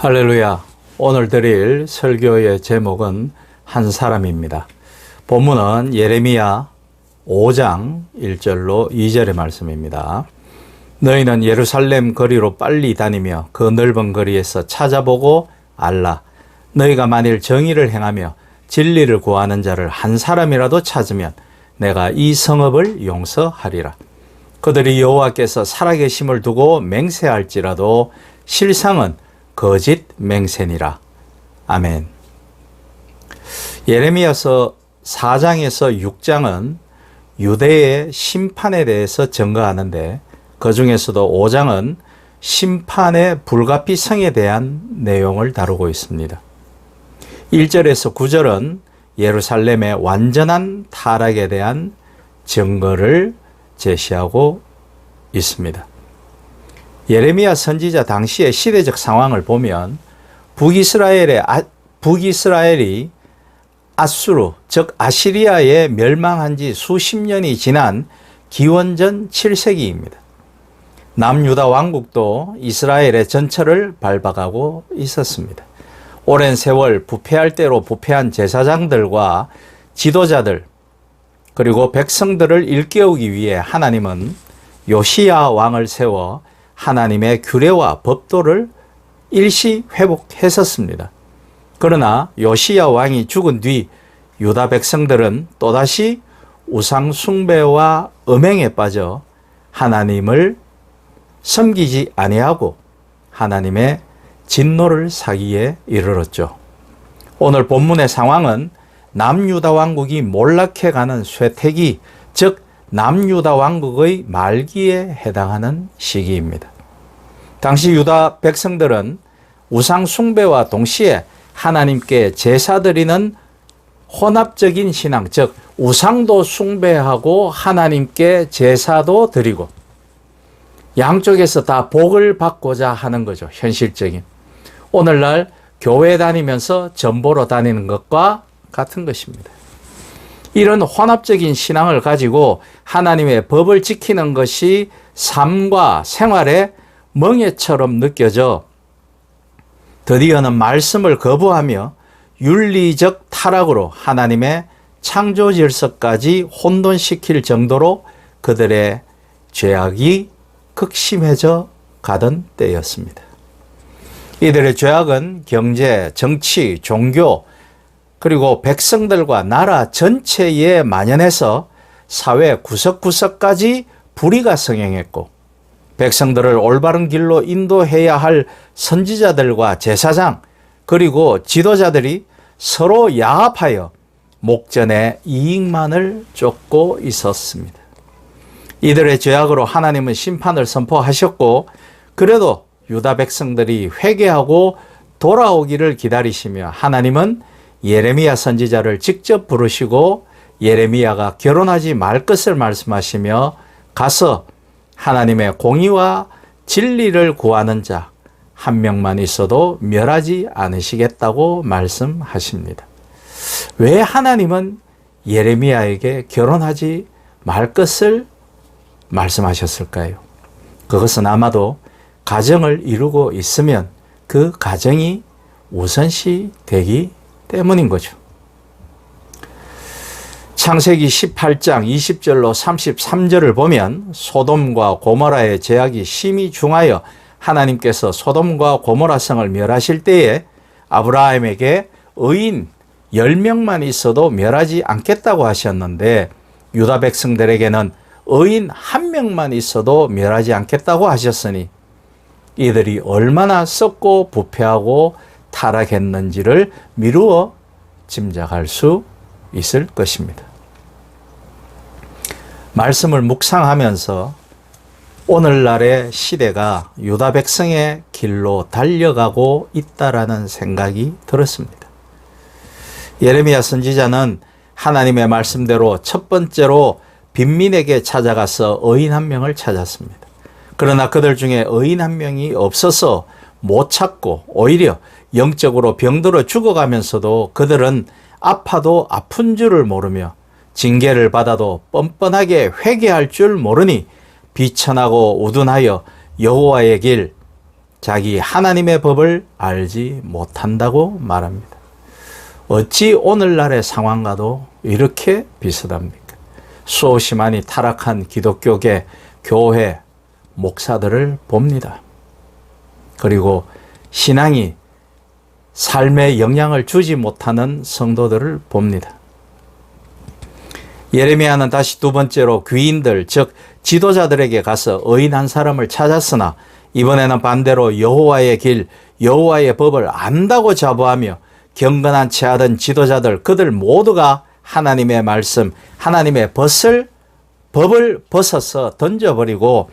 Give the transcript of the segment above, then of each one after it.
할렐루야. 오늘 드릴 설교의 제목은 한 사람입니다. 본문은 예레미야 5장 1절로 2절의 말씀입니다. 너희는 예루살렘 거리로 빨리 다니며 그 넓은 거리에서 찾아보고 알라. 너희가 만일 정의를 행하며 진리를 구하는 자를 한 사람이라도 찾으면 내가 이 성읍을 용서하리라. 그들이 여호와께서 살아계심을 두고 맹세할지라도 실상은 거짓 맹세니라. 아멘. 예레미야서 4장에서 6장은 유대의 심판에 대해서 증거하는데 그 중에서도 5장은 심판의 불가피성에 대한 내용을 다루고 있습니다. 1절에서 9절은 예루살렘의 완전한 타락에 대한 증거를 제시하고 있습니다. 예레미야 선지자 당시의 시대적 상황을 보면 북이스라엘이 아수르, 즉 아시리아에 멸망한 지 수십 년이 지난 기원전 7세기입니다. 남유다 왕국도 이스라엘의 전철을 밟아가고 있었습니다. 오랜 세월 부패할 대로 부패한 제사장들과 지도자들 그리고 백성들을 일깨우기 위해 하나님은 요시야 왕을 세워 하나님의 규례와 법도를 일시 회복했었습니다. 그러나 요시야 왕이 죽은 뒤 유다 백성들은 또다시 우상 숭배와 음행에 빠져 하나님을 섬기지 아니하고 하나님의 진노를 사기에 이르렀죠. 오늘 본문의 상황은 남유다 왕국이 몰락해가는 쇠퇴기, 즉 남유다 왕국의 말기에 해당하는 시기입니다. 당시 유다 백성들은 우상 숭배와 동시에 하나님께 제사 드리는 혼합적인 신앙, 즉 우상도 숭배하고 하나님께 제사도 드리고 양쪽에서 다 복을 받고자 하는 거죠. 현실적인. 오늘날 교회 다니면서 전보로 다니는 것과 같은 것입니다. 이런 혼합적인 신앙을 가지고 하나님의 법을 지키는 것이 삶과 생활의 멍에처럼 느껴져 드디어는 말씀을 거부하며 윤리적 타락으로 하나님의 창조 질서까지 혼돈시킬 정도로 그들의 죄악이 극심해져 가던 때였습니다. 이들의 죄악은 경제, 정치, 종교 그리고 백성들과 나라 전체에 만연해서 사회 구석구석까지 불의가 성행했고 백성들을 올바른 길로 인도해야 할 선지자들과 제사장 그리고 지도자들이 서로 야합하여 목전의 이익만을 쫓고 있었습니다. 이들의 죄악으로 하나님은 심판을 선포하셨고 그래도 유다 백성들이 회개하고 돌아오기를 기다리시며 하나님은 예레미야 선지자를 직접 부르시고 예레미야가 결혼하지 말 것을 말씀하시며 가서 하나님의 공의와 진리를 구하는 자 한 명만 있어도 멸하지 않으시겠다고 말씀하십니다. 왜 하나님은 예레미야에게 결혼하지 말 것을 말씀하셨을까요? 그것은 아마도 가정을 이루고 있으면 그 가정이 우선시 되기 때문인 거죠. 창세기 18장 20절로 33절을 보면 소돔과 고모라의 죄악이 심히 중하여 하나님께서 소돔과 고모라 성을 멸하실 때에 아브라함에게 의인 10명만 있어도 멸하지 않겠다고 하셨는데 유다 백성들에게는 의인 1명만 있어도 멸하지 않겠다고 하셨으니 이들이 얼마나 썩고 부패하고 타락했는지를 미루어 짐작할 수 있을 것입니다. 말씀을 묵상하면서 오늘날의 시대가 유다 백성의 길로 달려가고 있다라는 생각이 들었습니다. 예레미야 선지자는 하나님의 말씀대로 첫 번째로 빈민에게 찾아가서 의인 1명을 찾았습니다. 그러나 그들 중에 의인 1명이 없어서 못 찾고 오히려 영적으로 병들어 죽어가면서도 그들은 아파도 아픈 줄을 모르며 징계를 받아도 뻔뻔하게 회개할 줄 모르니 비천하고 우둔하여 여호와의 길, 자기 하나님의 법을 알지 못한다고 말합니다. 어찌 오늘날의 상황과도 이렇게 비슷합니까? 수없이 많이 타락한 기독교계, 교회, 목사들을 봅니다. 그리고 신앙이 삶에 영향을 주지 못하는 성도들을 봅니다. 예레미야는 다시 두 번째로 귀인들, 즉 지도자들에게 가서 의인 한 사람을 찾았으나 이번에는 반대로 여호와의 길, 여호와의 법을 안다고 자부하며 경건한 채 하던 지도자들, 그들 모두가 하나님의 말씀, 하나님의 법을 벗어서 던져버리고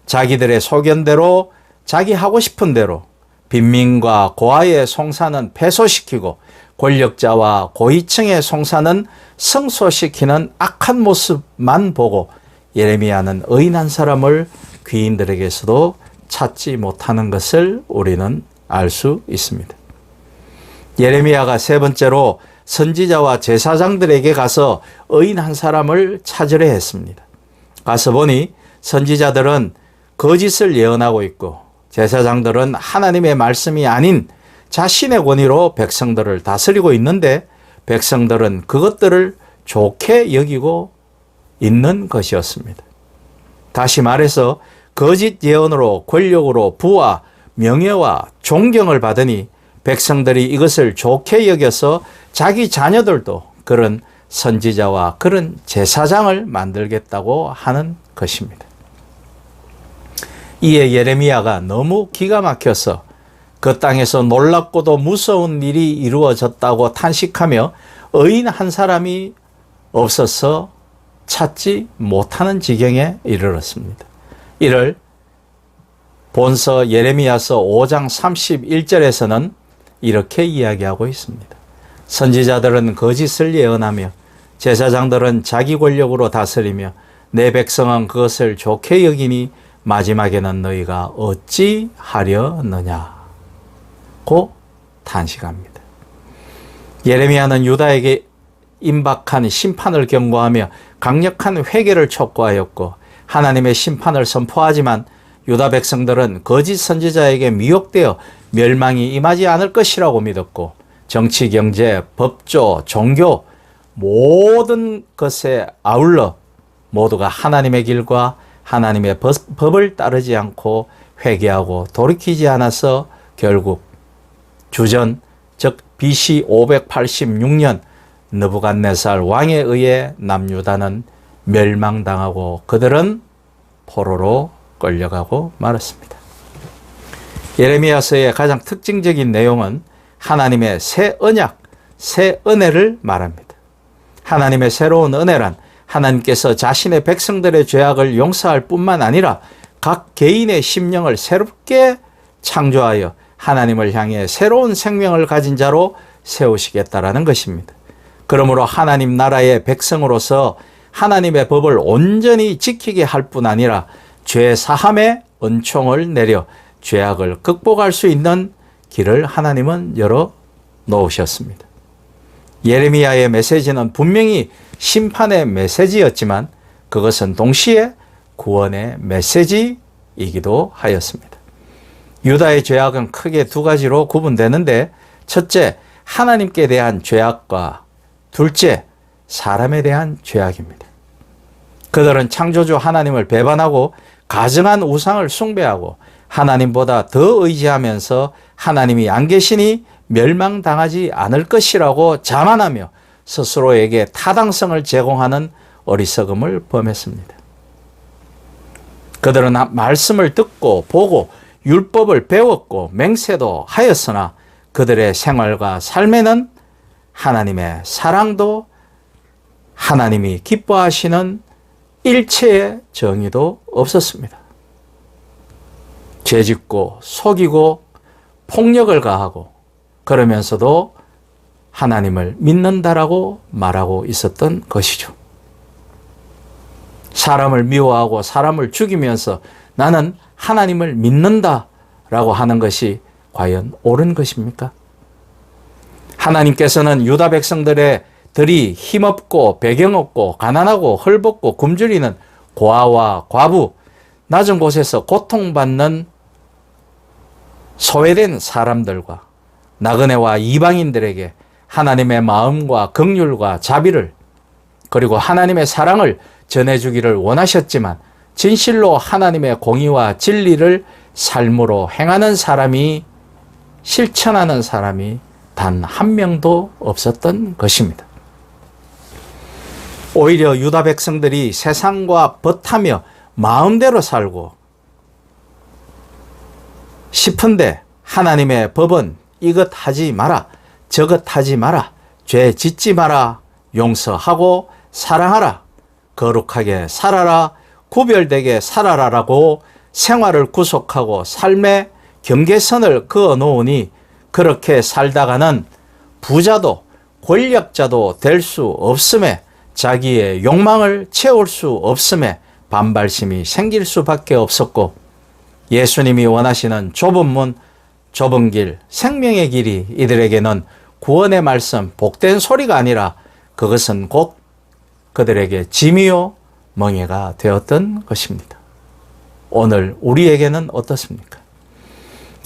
자기들의 소견대로, 자기 하고 싶은 대로 빈민과 고아의 송사는 패소시키고 권력자와 고위층의 송사는 성소시키는 악한 모습만 보고 예레미야는 의인 한 사람을 귀인들에게서도 찾지 못하는 것을 우리는 알 수 있습니다. 예레미야가 세 번째로 선지자와 제사장들에게 가서 의인 한 사람을 찾으려 했습니다. 가서 보니 선지자들은 거짓을 예언하고 있고 제사장들은 하나님의 말씀이 아닌 자신의 권위로 백성들을 다스리고 있는데 백성들은 그것들을 좋게 여기고 있는 것이었습니다. 다시 말해서 거짓 예언으로 권력으로 부와 명예와 존경을 받으니 백성들이 이것을 좋게 여겨서 자기 자녀들도 그런 선지자와 그런 제사장을 만들겠다고 하는 것입니다. 이에 예레미야가 너무 기가 막혀서 그 땅에서 놀랍고도 무서운 일이 이루어졌다고 탄식하며 의인 한 사람이 없어서 찾지 못하는 지경에 이르렀습니다. 이를 본서 예레미야서 5장 31절에서는 이렇게 이야기하고 있습니다. 선지자들은 거짓을 예언하며 제사장들은 자기 권력으로 다스리며 내 백성은 그것을 좋게 여기니 마지막에는 너희가 어찌 하려느냐고 탄식합니다. 예레미야는 유다에게 임박한 심판을 경고하며 강력한 회개를 촉구하였고 하나님의 심판을 선포하지만 유다 백성들은 거짓 선지자에게 미혹되어 멸망이 임하지 않을 것이라고 믿었고 정치, 경제, 법조, 종교 모든 것에 아울러 모두가 하나님의 길과 하나님의 법을 따르지 않고 회개하고 돌이키지 않아서 결국 주전 즉 BC 586년 느부갓네살 왕에 의해 남유다는 멸망당하고 그들은 포로로 끌려가고 말았습니다. 예레미야서의 가장 특징적인 내용은 하나님의 새 언약, 새 은혜를 말합니다. 하나님의 새로운 은혜란 하나님께서 자신의 백성들의 죄악을 용서할 뿐만 아니라 각 개인의 심령을 새롭게 창조하여 하나님을 향해 새로운 생명을 가진 자로 세우시겠다라는 것입니다. 그러므로 하나님 나라의 백성으로서 하나님의 법을 온전히 지키게 할 뿐 아니라 죄 사함의 은총을 내려 죄악을 극복할 수 있는 길을 하나님은 열어 놓으셨습니다. 예레미야의 메시지는 분명히 심판의 메시지였지만 그것은 동시에 구원의 메시지이기도 하였습니다. 유다의 죄악은 크게 두 가지로 구분되는데 첫째, 하나님께 대한 죄악과 둘째, 사람에 대한 죄악입니다. 그들은 창조주 하나님을 배반하고 가증한 우상을 숭배하고 하나님보다 더 의지하면서 하나님이 안 계시니 멸망당하지 않을 것이라고 자만하며 스스로에게 타당성을 제공하는 어리석음을 범했습니다. 그들은 말씀을 듣고 보고 율법을 배웠고 맹세도 하였으나 그들의 생활과 삶에는 하나님의 사랑도 하나님이 기뻐하시는 일체의 정의도 없었습니다. 죄짓고 속이고 폭력을 가하고 그러면서도 하나님을 믿는다라고 말하고 있었던 것이죠. 사람을 미워하고 사람을 죽이면서 나는 하나님을 믿는다라고 하는 것이 과연 옳은 것입니까? 하나님께서는 유다 백성들이 힘없고 배경없고 가난하고 헐벗고 굶주리는 고아와 과부, 낮은 곳에서 고통받는 소외된 사람들과 나그네와 이방인들에게 하나님의 마음과 긍휼과 자비를 그리고 하나님의 사랑을 전해주기를 원하셨지만 진실로 하나님의 공의와 진리를 삶으로 행하는 사람이 실천하는 사람이 단 한 명도 없었던 것입니다. 오히려 유다 백성들이 세상과 벗하며 마음대로 살고 싶은데 하나님의 법은 이것 하지 마라, 저것 하지 마라, 죄 짓지 마라, 용서하고 사랑하라, 거룩하게 살아라, 구별되게 살아라라고 생활을 구속하고 삶의 경계선을 그어 놓으니 그렇게 살다가는 부자도 권력자도 될 수 없음에 자기의 욕망을 채울 수 없음에 반발심이 생길 수밖에 없었고 예수님이 원하시는 좁은 문, 좁은 길, 생명의 길이 이들에게는 구원의 말씀, 복된 소리가 아니라 그것은 곧 그들에게 짐이요 멍에가 되었던 것입니다. 오늘 우리에게는 어떻습니까?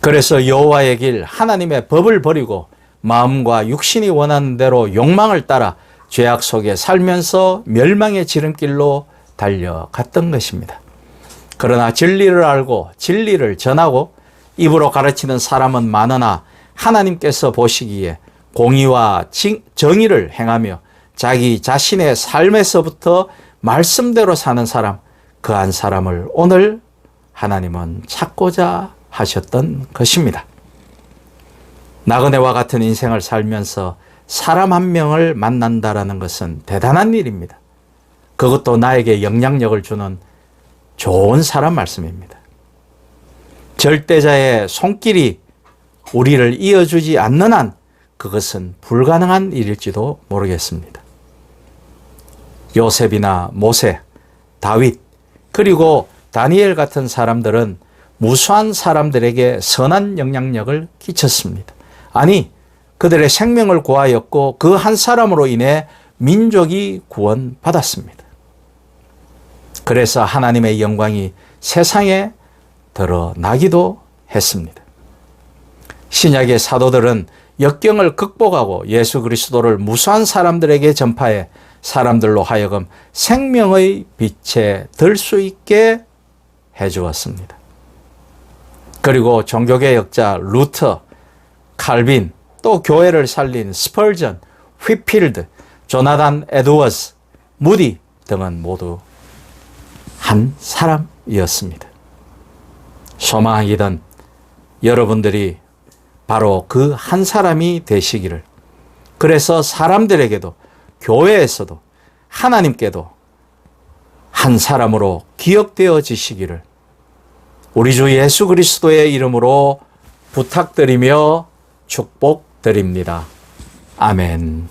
그래서 여호와의 길, 하나님의 법을 버리고 마음과 육신이 원하는 대로 욕망을 따라 죄악 속에 살면서 멸망의 지름길로 달려갔던 것입니다. 그러나 진리를 알고 진리를 전하고 입으로 가르치는 사람은 많으나 하나님께서 보시기에 공의와 정의를 행하며 자기 자신의 삶에서부터 말씀대로 사는 사람, 그 한 사람을 오늘 하나님은 찾고자 하셨던 것입니다. 나그네와 같은 인생을 살면서 사람 한 명을 만난다라는 것은 대단한 일입니다. 그것도 나에게 영향력을 주는 좋은 사람 말씀입니다. 절대자의 손길이 우리를 이어주지 않는 한 그것은 불가능한 일일지도 모르겠습니다. 요셉이나 모세, 다윗, 그리고 다니엘 같은 사람들은 무수한 사람들에게 선한 영향력을 끼쳤습니다. 아니, 그들의 생명을 구하였고 그 한 사람으로 인해 민족이 구원받았습니다. 그래서 하나님의 영광이 세상에 드러나기도 했습니다. 신약의 사도들은 역경을 극복하고 예수 그리스도를 무수한 사람들에게 전파해 사람들로 하여금 생명의 빛에 들 수 있게 해주었습니다. 그리고 종교개혁자 루터, 칼빈, 또 교회를 살린 스펄전, 휘필드, 조나단 에드워즈, 무디 등은 모두 한 사람이었습니다. 소망이던 여러분들이 바로 그 한 사람이 되시기를, 그래서 사람들에게도 교회에서도 하나님께도 한 사람으로 기억되어지시기를 우리 주 예수 그리스도의 이름으로 부탁드리며 축복드립니다. 아멘.